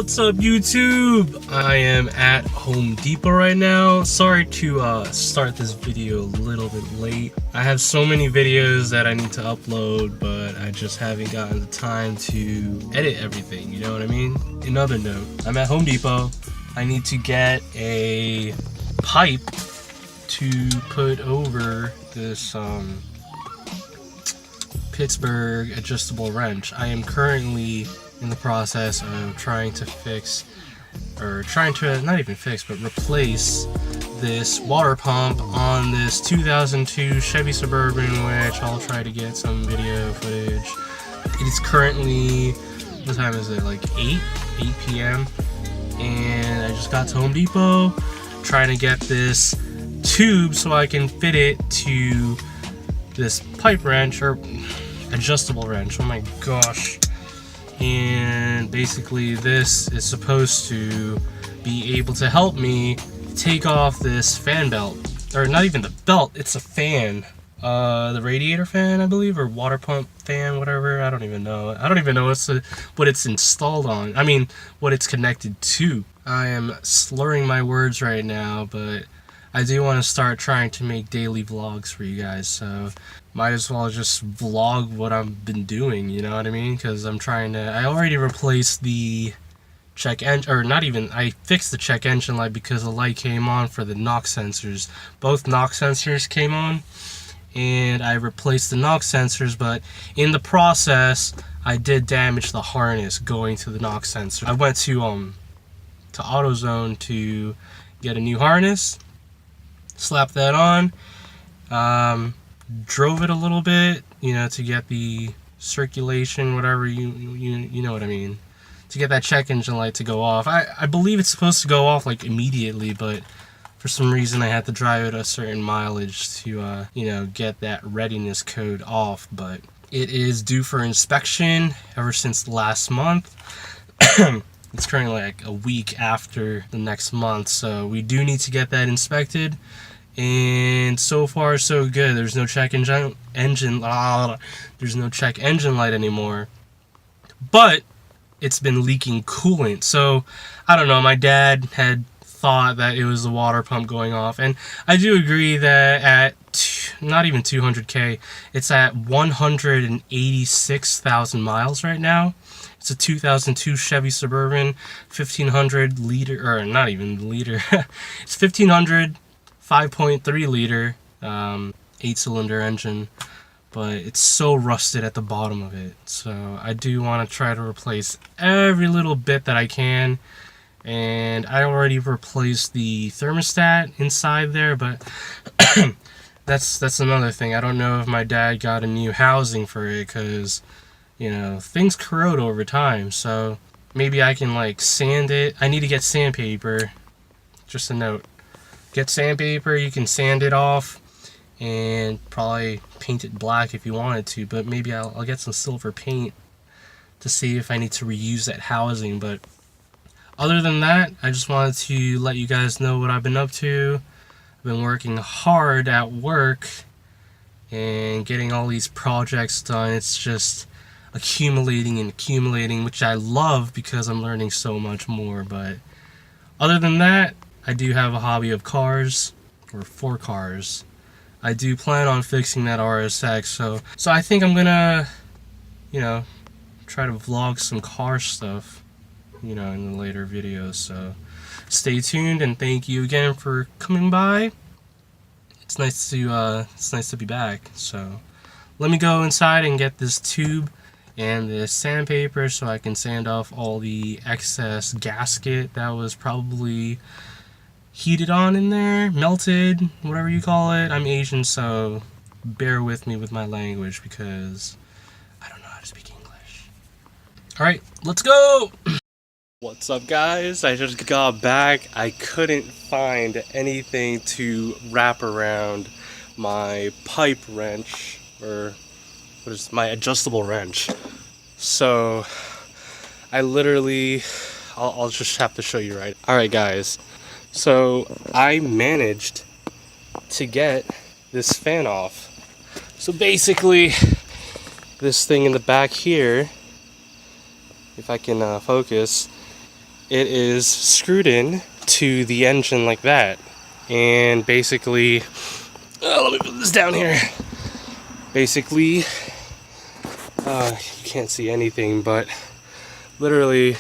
What's up, YouTube? I am at Home Depot right now. Sorry to start this video a little bit late. I have so many videos that I need to upload, but I just haven't gotten the time to edit everything, you know what I mean? Another note, I'm at Home Depot. I need to get a pipe to put over this Pittsburgh adjustable wrench. I am currently in the process of trying to fix, or trying to not even fix, but replace this water pump on this 2002 Chevy Suburban, which I'll try to get some video footage. It is currently, what time is it, like 8 p.m. and I just got to Home Depot trying to get this tube so I can fit it to this pipe wrench, or adjustable wrench, oh my gosh. And basically this is supposed to be able to help me take off this fan belt, or not even the belt, it's a fan, the radiator fan I believe, or water pump fan, whatever. I don't even know what it's installed on, I mean what it's connected to. I am slurring my words right now, but I do want to start trying to make daily vlogs for you guys, so might as well just vlog what I've been doing, you know what I mean? Because I already replaced the check engine, or not even, I fixed the check engine light because the light came on for the knock sensors. Both knock sensors came on, and I replaced the knock sensors, but in the process, I did damage the harness going to the knock sensor. I went to AutoZone to get a new harness, slapped that on, drove it a little bit, you know, to get the circulation, whatever, you know what I mean, to get that check engine light to go off. I believe it's supposed to go off like immediately, but for some reason I had to drive it a certain mileage to you know, get that readiness code off. But it is due for inspection ever since last month. It's currently like a week after the next month, so we do need to get that inspected. And so far so good. There's no check engine there's no check engine light anymore, but it's been leaking coolant. So I don't know, my dad had thought that it was the water pump going off, and I do agree that at not even 200k, it's at 186,000 miles right now. It's a 2002 Chevy Suburban, 1500 liter, or not even liter, it's 1500 5.3 liter 8-cylinder engine, but it's so rusted at the bottom of it. So I do want to try to replace every little bit that I can, and I already replaced the thermostat inside there, but that's another thing. I don't know if my dad got a new housing for it, because you know, things corrode over time, so maybe I can like sand it. I need to get sandpaper, just a note. Get sandpaper, you can sand it off and probably paint it black if you wanted to, but maybe I'll get some silver paint to see if I need to reuse that housing. But other than that, I just wanted to let you guys know what I've been up to. I've been working hard at work and getting all these projects done. It's just accumulating and accumulating, which I love because I'm learning so much more. But other than that, I do have a hobby of cars, or 4 cars. I do plan on fixing that RSX, so I think I'm gonna, you know, try to vlog some car stuff, you know, in the later videos. So stay tuned, and thank you again for coming by. It's nice to be back. So let me go inside and get this tube and this sandpaper so I can sand off all the excess gasket that was probably heated on in there, melted, whatever you call it. I'm Asian, so bear with me with my language because I don't know how to speak English. Alright, let's go! What's up, guys? I just got back. I couldn't find anything to wrap around my pipe wrench, or what is my adjustable wrench. So I literally, I'll just have to show you, right? Alright, guys. So I managed to get this fan off. So basically, this thing in the back here, if I can focus, it is screwed in to the engine like that. And basically, let me put this down here. Basically, you can't see anything, but literally,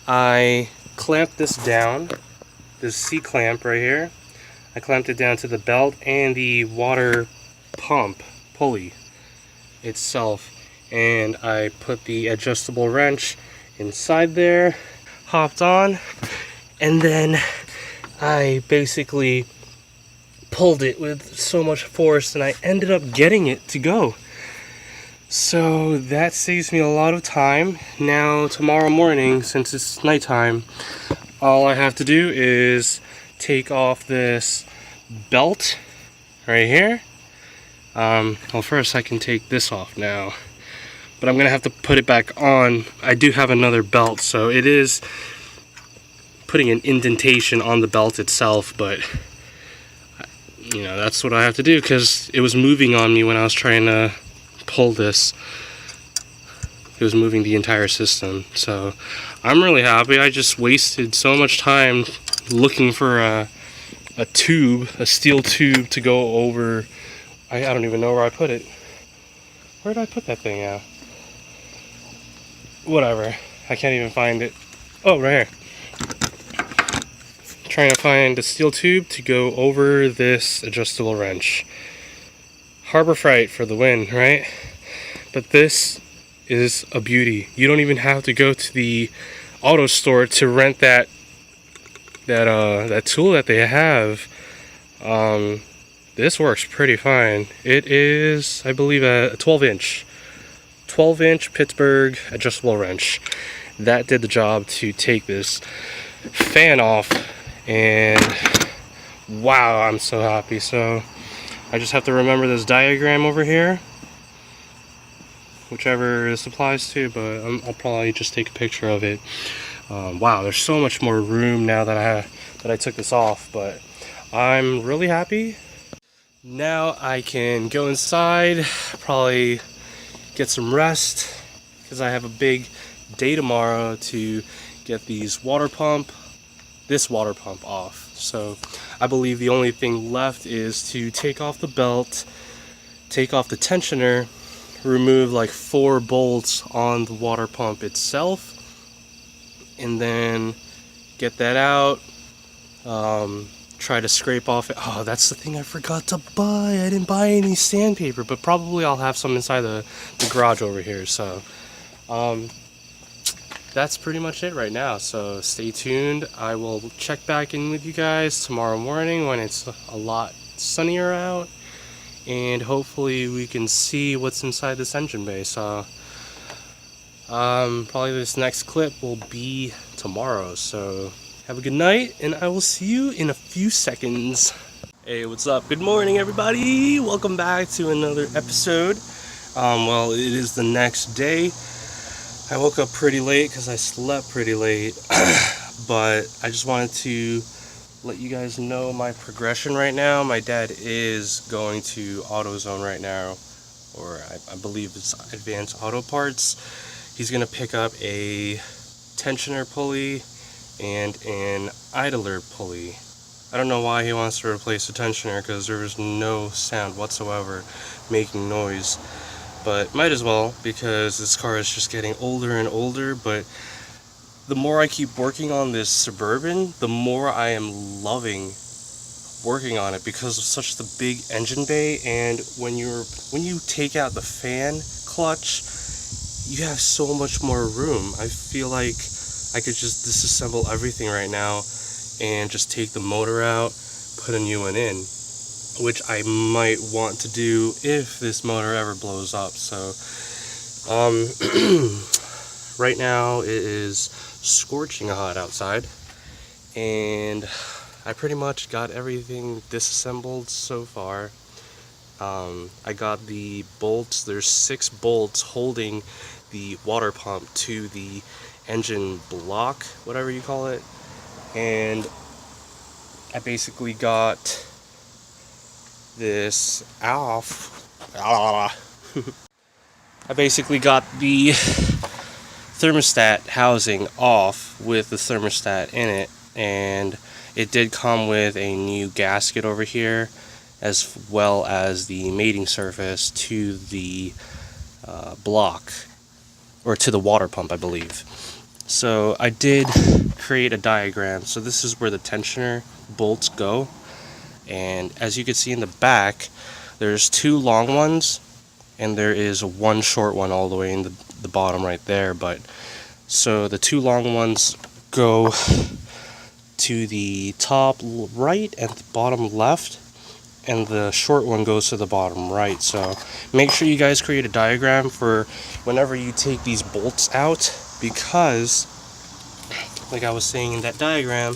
I clamped this down, this C-clamp right here. I clamped it down to the belt and the water pump pulley itself. And I put the adjustable wrench inside there, hopped on, and then I basically pulled it with so much force and I ended up getting it to go. So that saves me a lot of time. Now tomorrow morning, since it's nighttime, all I have to do is take off this belt right here. Well, first I can take this off now, but I'm gonna have to put it back on. I do have another belt, so it is putting an indentation on the belt itself, but you know, that's what I have to do because it was moving on me when I was trying to pull this. It was moving the entire system, so I'm really happy. I just wasted so much time looking for a tube, a steel tube to go over. I don't even know where I put it. Where did I put that thing at? Whatever, I can't even find it. Oh, right here. Trying to find a steel tube to go over this adjustable wrench. Harbor Freight for the win, right? But this is a beauty. You don't even have to go to the auto store to rent that tool that they have. This works pretty fine. It is, I believe, a 12-inch Pittsburgh adjustable wrench. That did the job to take this fan off, and wow, I'm so happy. So I just have to remember this diagram over here, whichever this applies to, but I'll probably just take a picture of it. Wow, there's so much more room now that I took this off, but I'm really happy. Now I can go inside, probably get some rest, because I have a big day tomorrow to get this water pump off. So I believe the only thing left is to take off the belt, take off the tensioner, remove like 4 bolts on the water pump itself, and then get that out. Try to scrape off it. Oh, that's the thing I forgot to buy. I didn't buy any sandpaper, but probably I'll have some inside the garage over here. So that's pretty much it right now. So stay tuned. I will check back in with you guys tomorrow morning when it's a lot sunnier out, and hopefully we can see what's inside this engine bay. So probably this next clip will be tomorrow. So have a good night, and I will see you in a few seconds. Hey, what's up? Good morning, everybody. Welcome back to another episode. Well, it is the next day. I woke up pretty late because I slept pretty late, but I just wanted to let you guys know my progression right now. My dad is going to AutoZone right now, or I believe it's Advanced Auto Parts. He's going to pick up a tensioner pulley and an idler pulley. I don't know why he wants to replace the tensioner, because there was no sound whatsoever making noise, but might as well, because this car is just getting older and older. But the more I keep working on this Suburban, the more I am loving working on it, because of such the big engine bay. And when you take out the fan clutch, you have so much more room. I feel like I could just disassemble everything right now and just take the motor out, put a new one in, which I might want to do if this motor ever blows up. So right now it is scorching hot outside, and I pretty much got everything disassembled so far. I got the bolts. There's 6 bolts holding the water pump to the engine block, whatever you call it, and I basically got this off. I basically got the thermostat housing off with the thermostat in it, and it did come with a new gasket over here, as well as the mating surface to the block, or to the water pump, I believe. So I did create a diagram. So this is where the tensioner bolts go, and as you can see in the back, there's two long ones and there is one short one all the way in the bottom right there. But so the two long ones go to the top right and the bottom left, and the short one goes to the bottom right. So make sure you guys create a diagram for whenever you take these bolts out, because like I was saying in that diagram,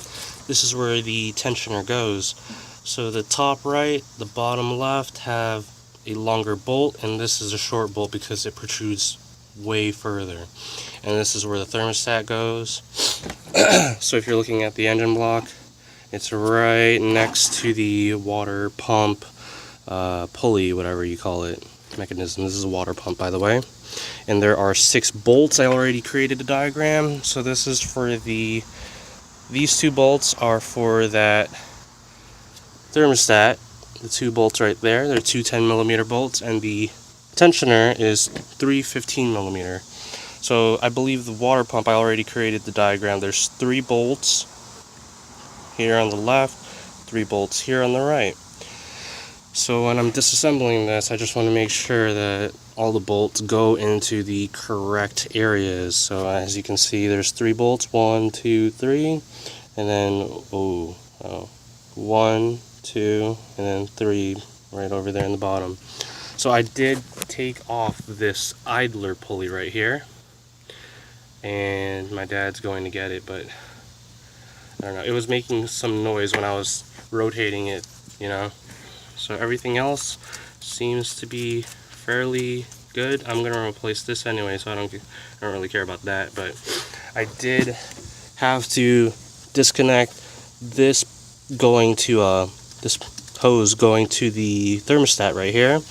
this is where the tensioner goes. So the top right, the bottom left have a longer bolt, and this is a short bolt because it protrudes way further. And this is where the thermostat goes. So if you're looking at the engine block, it's right next to the water pump pulley, whatever you call it, mechanism. This is a water pump, by the way. And there are 6 bolts. I already created a diagram. So this is for these 2 bolts are for that thermostat. The 2 bolts right there, they're 2 10mm bolts, and the tensioner is 3 15mm. So I believe the water pump, I already created the diagram. There's 3 bolts here on the left, 3 bolts here on the right. So when I'm disassembling this, I just want to make sure that all the bolts go into the correct areas. So as you can see, there's 3 bolts, 1 2 3, and then 1 2 and then 3 right over there in the bottom. So I did take off this idler pulley right here, and my dad's going to get it, but I don't know, it was making some noise when I was rotating it, you know. So everything else seems to be fairly good. I'm gonna replace this anyway, so I don't really care about that. But I did have to disconnect this going to this hose going to the thermostat right here,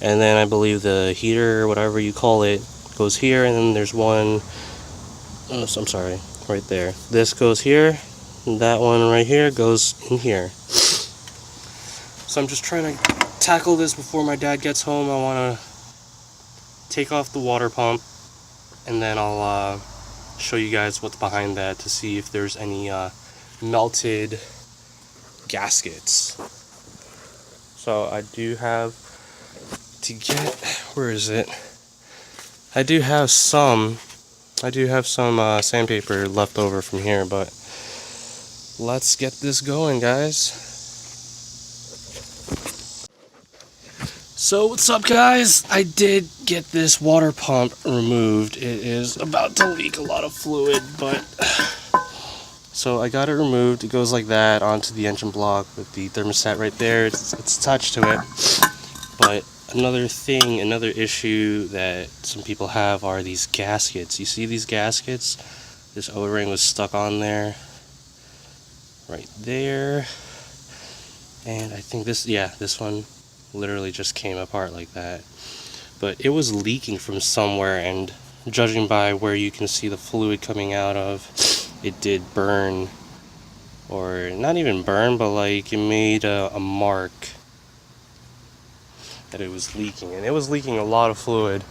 and then I believe the heater or whatever you call it goes here, and then there's one. Oh, I'm sorry, right there. This goes here, and that one right here goes in here. So I'm just trying to tackle this before my dad gets home. I want to take off the water pump, and then I'll show you guys what's behind that to see if there's any melted gaskets. So I do have to get, where is it? I do have some sandpaper left over from here, but let's get this going, guys. So what's up, guys? I did get this water pump removed. It is about to leak a lot of fluid, but so I got it removed. It goes like that onto the engine block with the thermostat right there. It's attached to it. But another issue that some people have are these gaskets. You see these gaskets? This O-ring was stuck on there, right there. And I think this one literally just came apart like that. But it was leaking from somewhere, and judging by where you can see the fluid coming out of, it did burn, or not even burn, but like it made a mark that it was leaking, and it was leaking a lot of fluid.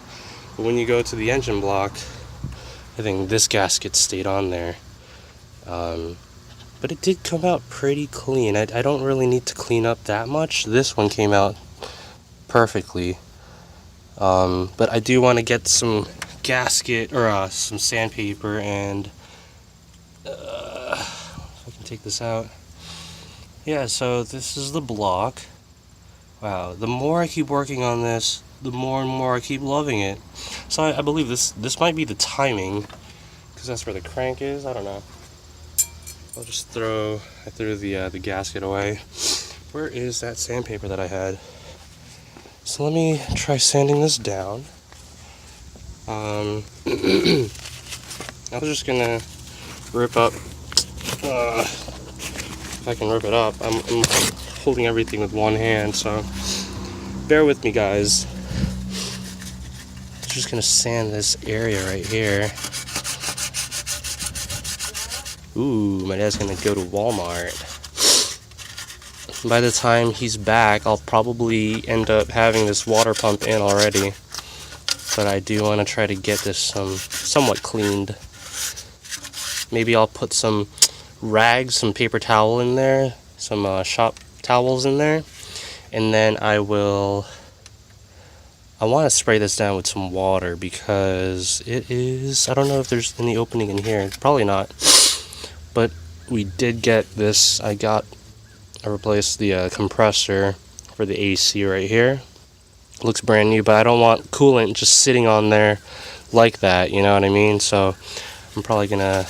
But when you go to the engine block, I think this gasket stayed on there, but it did come out pretty clean. I don't really need to clean up that much. This one came out perfectly, but I do want to get some gasket or some sandpaper, and if I can take this out. Yeah, so this is the block. Wow, the more I keep working on this, the more and more I keep loving it. So I believe this might be the timing, because that's where the crank is. I don't know. I'll just I threw the gasket away. Where is that sandpaper that I had? So let me try sanding this down. I was just gonna rip up, if I can rip it up. I'm holding everything with one hand, so bear with me, guys. I'm just gonna sand this area right here. Ooh, my dad's gonna go to Walmart. By the time he's back, I'll probably end up having this water pump in already. But I do want to try to get this somewhat cleaned. Maybe I'll put some rags, some paper towel in there, some shop towels in there, and then I want to spray this down with some water because it is, I don't know if there's any opening in here, probably not, but we did get this. I replaced the compressor for the AC right here. Looks brand new, but I don't want coolant just sitting on there like that, you know what I mean? So I'm probably gonna,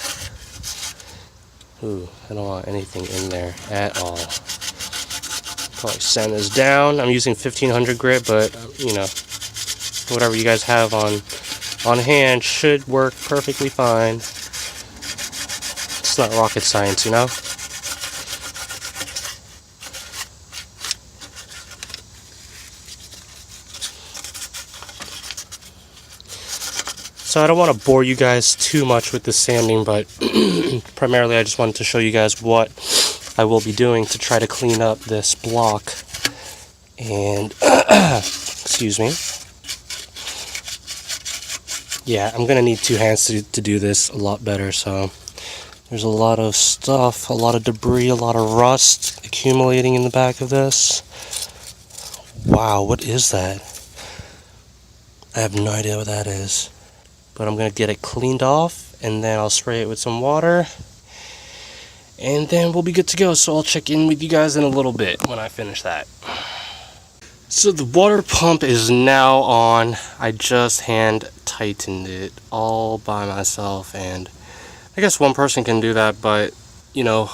I don't want anything in there at all. Probably sand this down. I'm using 1500 grit, but you know, whatever you guys have on hand should work perfectly fine. It's not rocket science, you know? So I don't want to bore you guys too much with the sanding, but primarily I just wanted to show you guys what I will be doing to try to clean up this block. And excuse me. Yeah, I'm gonna need two hands to do this a lot better. So there's a lot of stuff, a lot of debris, a lot of rust accumulating in the back of this. Wow, what is that? I have no idea what that is. But I'm going to get it cleaned off, and then I'll spray it with some water, and then we'll be good to go. So I'll check in with you guys in a little bit when I finish that. So the water pump is now on. I just hand tightened it all by myself, and I guess one person can do that, but you know,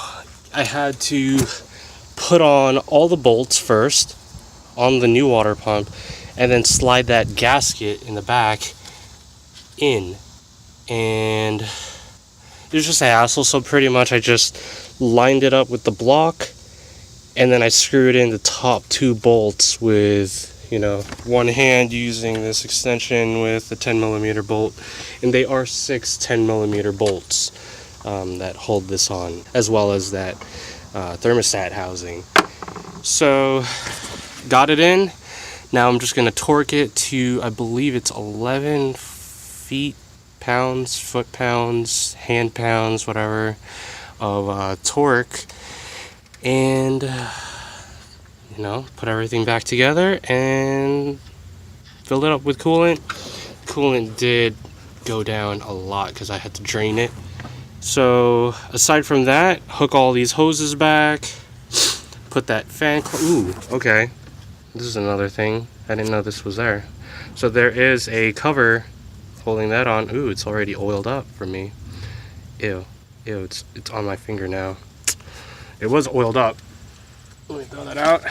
I had to put on all the bolts first on the new water pump, and then slide that gasket in the back in, and there's just a hassle. So pretty much I just lined it up with the block, and then I screwed in the top two bolts with, you know, one hand using this extension with a 10mm bolt, and they are 6 10mm bolts that hold this on, as well as that thermostat housing. So got it in. Now I'm just going to torque it to, I believe it's 11 pounds, foot pounds, hand pounds, whatever, of torque, and you know, put everything back together and fill it up with coolant. Coolant did go down a lot because I had to drain it. So aside from that, hook all these hoses back, put that fan ooh, okay, this is another thing, I didn't know this was there. So there is a cover holding that on. Ooh, it's already oiled up for me. Ew, it's on my finger now. It was oiled up. Let me throw that out.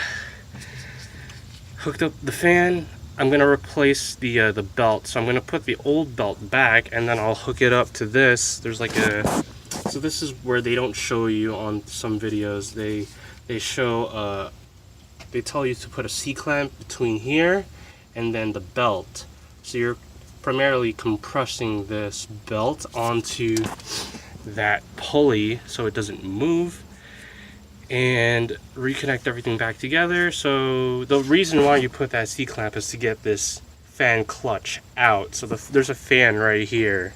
Hooked up the fan. I'm gonna replace the belt. So I'm gonna put the old belt back, and then I'll hook it up to this. There's like a, so this is where they don't show you on some videos. They show they tell you to put a C-clamp between here and then the belt. So you're primarily compressing this belt onto that pulley so it doesn't move, and reconnect everything back together. So the reason why you put that C-clamp is to get this fan clutch out. So there's a fan right here,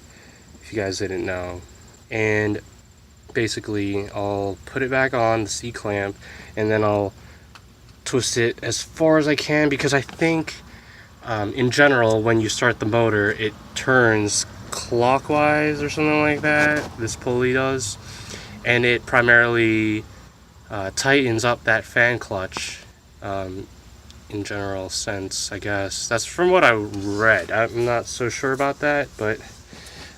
if you guys didn't know, and basically I'll put it back on the C-clamp, and then I'll twist it as far as I can, because I think in general, when you start the motor, it turns clockwise or something like that. This pulley does, and it primarily tightens up that fan clutch in general sense, I guess. That's from what I read. I'm not so sure about that, but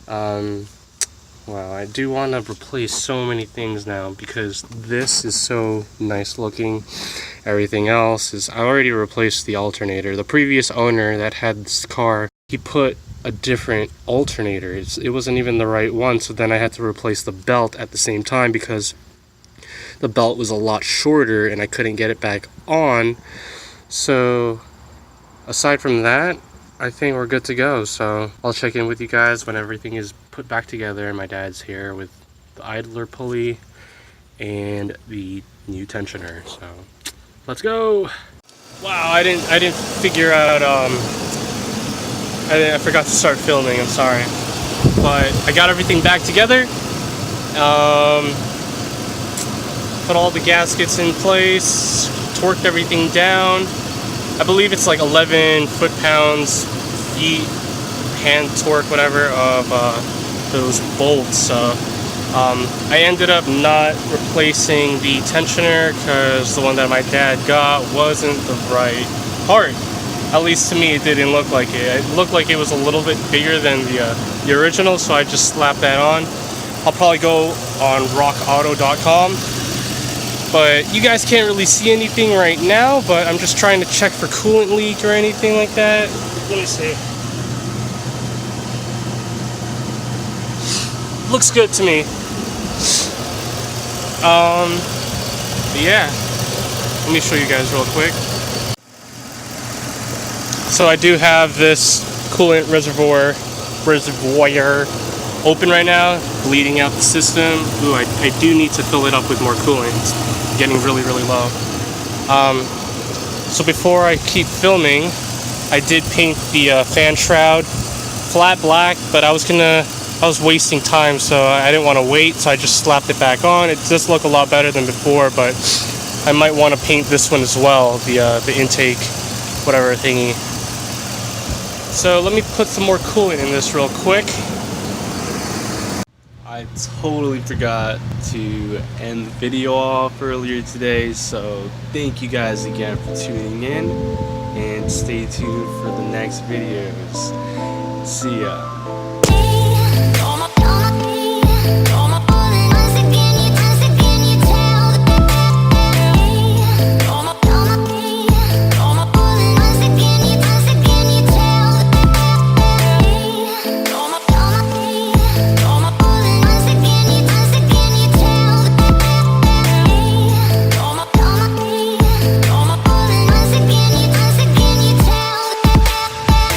wow, I do want to replace so many things now because this is so nice looking. Everything else is, I already replaced the alternator. The previous owner that had this car, he put a different alternator. It wasn't even the right one, so then I had to replace the belt at the same time because the belt was a lot shorter and I couldn't get it back on. So aside from that, I think we're good to go. So I'll check in with you guys when everything is put back together and my dad's here with the idler pulley, and the new tensioner. So let's go. Wow, I didn't figure out I forgot to start filming, I'm sorry. But I got everything back together. Put all the gaskets in place, torqued everything down. I believe it's like 11 foot-pounds, feet, hand torque, whatever, of those bolts. So I ended up not replacing the tensioner because the one that my dad got wasn't the right part. At least to me, it didn't look like it. It looked like it was a little bit bigger than the original, so I just slapped that on. I'll probably go on rockauto.com. But you guys can't really see anything right now, but I'm just trying to check for coolant leak or anything like that. Let me see. Looks good to me. But yeah, let me show you guys real quick. So I do have this coolant reservoir open right now, bleeding out the system. Ooh, I do need to fill it up with more coolant. It's getting really low. So before I keep filming, I did paint the fan shroud flat black, but I was wasting time, so I didn't want to wait, so I just slapped it back on. It does look a lot better than before, but I might want to paint this one as well, the intake, whatever thingy. So let me put some more coolant in this real quick. I totally forgot to end the video off earlier today, so thank you guys again for tuning in, and stay tuned for the next videos. See ya.